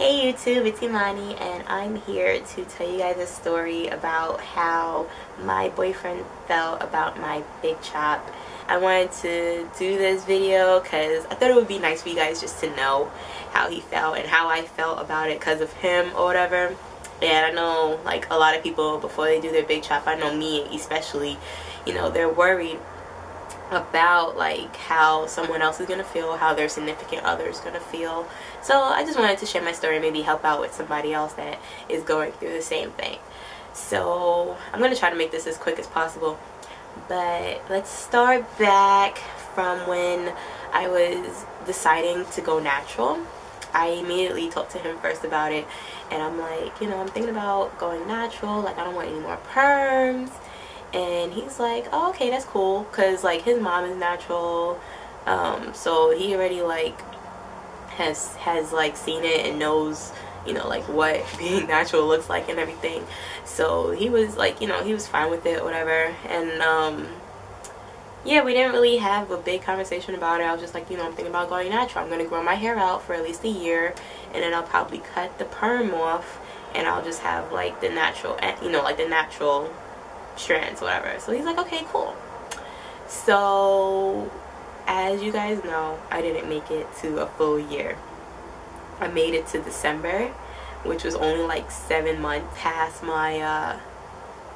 Hey YouTube, it's Imani and I'm here to tell you guys a story about how my boyfriend felt about my big chop. I wanted to do this video because I thought it would be nice for you guys just to know how he felt and how I felt about it because of him or whatever. And I know like a lot of people before they do their big chop, I know me especially, you know, they're worried about like how someone else is gonna feel, how their significant other is gonna feel. So I just wanted to share my story, maybe help out with somebody else that is going through the same thing. So I'm gonna try to make this as quick as possible, but let's start back from when I was deciding to go natural. I immediately talked to him first about it, and I'm like, you know, I'm thinking about going natural, like I don't want any more perms. And he's like, oh, okay, that's cool, because like his mom is natural, so he already like has like seen it and knows, you know, like what being natural looks like and everything. So he was like, you know, he was fine with it or whatever. And yeah, we didn't really have a big conversation about it. I was just like, you know, I'm thinking about going natural. I'm gonna grow my hair out for at least a year, and then I'll probably cut the perm off, and I'll just have like the natural, you know, like the natural strands, whatever. So he's like, okay, cool. So as you guys know, I didn't make it to a full year. I made it to December, which was only like 7 months past my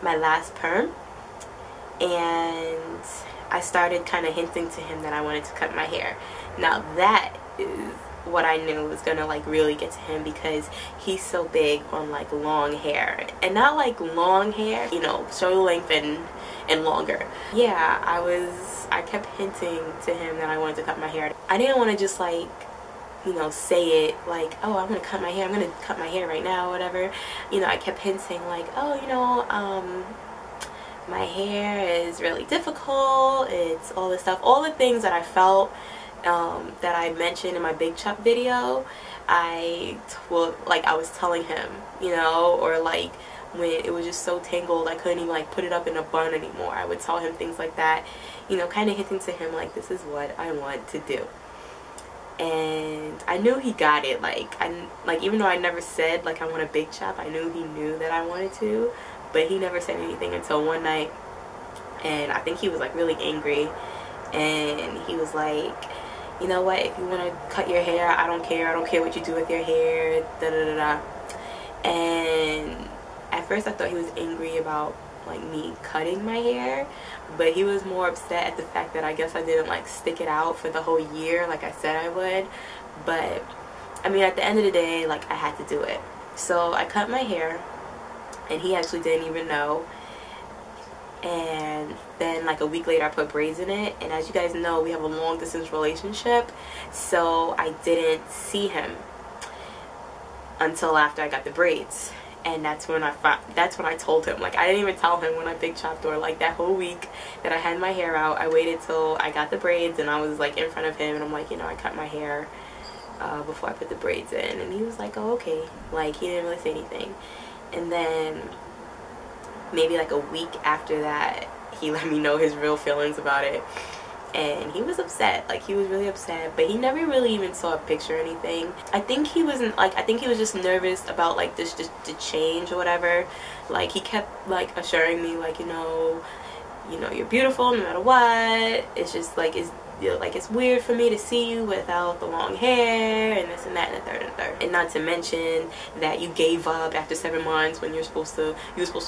my last perm, and I started kind of hinting to him that I wanted to cut my hair. Now that is what I knew was gonna like really get to him, because he's so big on like long hair, and not like long hair, you know, shoulder length and longer. Yeah, I kept hinting to him that I wanted to cut my hair. I didn't want to just like, you know, say it like, oh, I'm gonna cut my hair, I'm gonna cut my hair right now, whatever. You know, I kept hinting like, oh, you know, my hair is really difficult, it's all this stuff, all the things that I felt that I mentioned in my big chop video. I was telling him, you know, or like when it was just so tangled I couldn't even like put it up in a bun anymore, I would tell him things like that, you know, kind of hinting to him like, this is what I want to do. And I knew he got it. Like even though I never said like I want a big chop, I knew he knew that I wanted to, but he never said anything until one night, and I think he was like really angry, and he was like, you know what, if you want to cut your hair, I don't care what you do with your hair, da da da da. And at first I thought he was angry about like me cutting my hair, but he was more upset at the fact that I guess I didn't like stick it out for the whole year like I said I would. But I mean, at the end of the day, like I had to do it. So I cut my hair, and he actually didn't even know. And then like a week later I put braids in it, and as you guys know, we have a long distance relationship, so I didn't see him until after I got the braids. And that's when I told him. Like I didn't even tell him when I big chopped, or like that whole week that I had my hair out, I waited till I got the braids, and I was like in front of him, and I'm like, you know, I cut my hair before I put the braids in. And he was like, oh, okay. Like he didn't really say anything. And then maybe like a week after that, he let me know his real feelings about it, and he was upset. Like he was really upset, but he never really even saw a picture or anything. I think he was just nervous about like the change or whatever. Like he kept like assuring me like, you know, you're beautiful no matter what. It's just like, it's, you know, like it's weird for me to see you without the long hair, and this and that and the third and the third. And not to mention that you gave up after 7 months when you were supposed to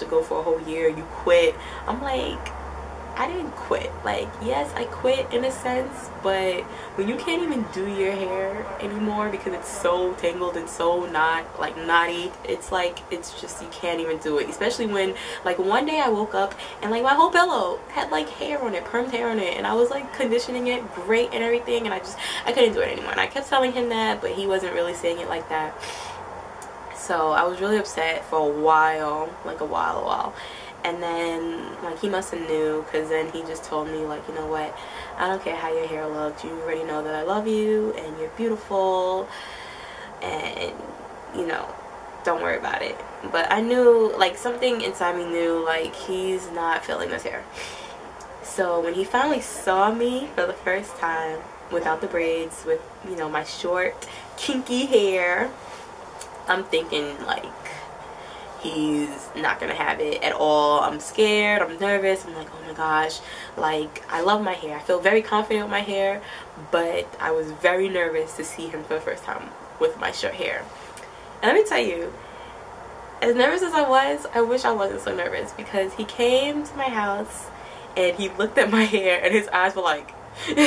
go for a whole year. You quit. I'm like, I didn't quit. Like, yes, I quit in a sense, but when you can't even do your hair anymore because it's so tangled and so knotty, it's like, it's just, you can't even do it. Especially when like one day I woke up and like my whole pillow had like hair on it, permed hair on it, and I was like conditioning it great and everything, and I couldn't do it anymore. And I kept telling him that, but he wasn't really saying it like that. So I was really upset for a while, like a while. And then like he must have knew, because then he just told me like, you know what, I don't care how your hair looks, you already know that I love you and you're beautiful, and you know, don't worry about it. But I knew, like something inside me knew like he's not feeling this hair. So when he finally saw me for the first time without the braids, with, you know, my short kinky hair, I'm thinking like he's not gonna have it at all. I'm scared, I'm nervous, I'm like, oh my gosh, like I love my hair, I feel very confident with my hair, but I was very nervous to see him for the first time with my short hair. And let me tell you, as nervous as I wish I wasn't so nervous, because he came to my house and he looked at my hair and his eyes were like and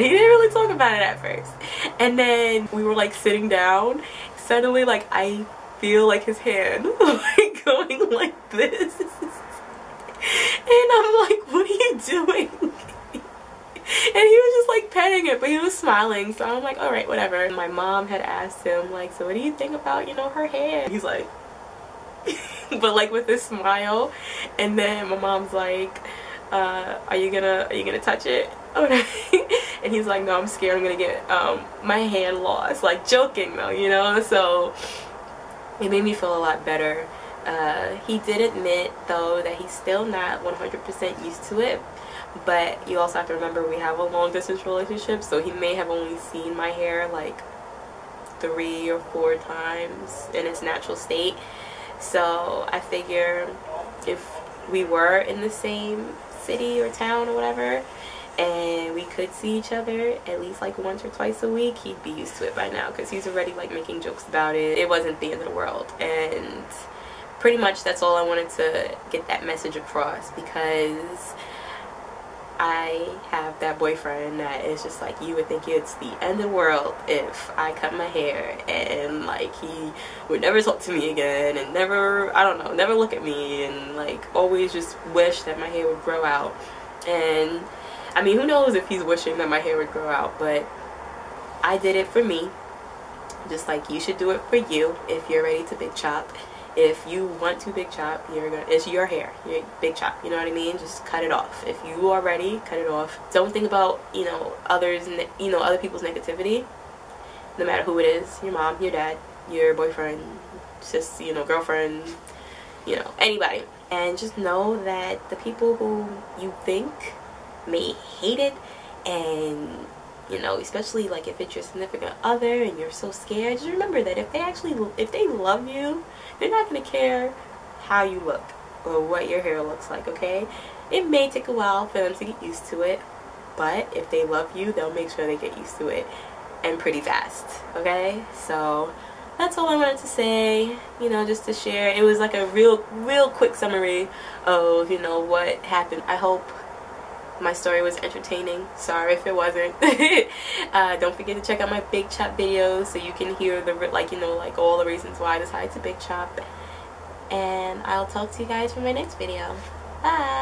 he didn't really talk about it at first. And then we were like sitting down, suddenly like I feel like his hand like going like this and I'm like, what are you doing? And he was just like petting it, but he was smiling, so I'm like, all right, whatever. My mom had asked him like, so what do you think about, you know, her hair? He's like but like with this smile. And then my mom's like, are you gonna touch it? And he's like, no, I'm scared I'm gonna get my hand lost, like joking though, you know. So it made me feel a lot better. He did admit though that he's still not 100% used to it, but you also have to remember we have a long distance relationship, so he may have only seen my hair like 3 or 4 times in its natural state. So I figure if we were in the same city or town or whatever and we could see each other at least like once or twice a week, he'd be used to it by now, because he's already like making jokes about it. It wasn't the end of the world. And pretty much that's all I wanted to get that message across, because I have that boyfriend that is just like, you would think it's the end of the world if I cut my hair, and like he would never talk to me again and never, I don't know, never look at me, and like always just wish that my hair would grow out. And I mean, who knows if he's wishing that my hair would grow out, but I did it for me, just like you should do it for you if you're ready to big chop. If you want to big chop, it's your hair, your big chop, you know what I mean? Just cut it off. If you are ready, cut it off. Don't think about, you know, other people's negativity, no matter who it is, your mom, your dad, your boyfriend, just, you know, girlfriend, you know, anybody. And just know that the people who you think may hate it, and you know, especially like if it's your significant other and you're so scared, just remember that if they love you, they're not going to care how you look or what your hair looks like, okay? It may take a while for them to get used to it, but if they love you, they'll make sure they get used to it, and pretty fast, okay? So that's all I wanted to say, you know, just to share. It was like a real quick summary of, you know, what happened. I hope my story was entertaining. Sorry if it wasn't. Don't forget to check out my big chop videos so you can hear the, like, you know, like all the reasons why I decided to big chop. And I'll talk to you guys for my next video. Bye.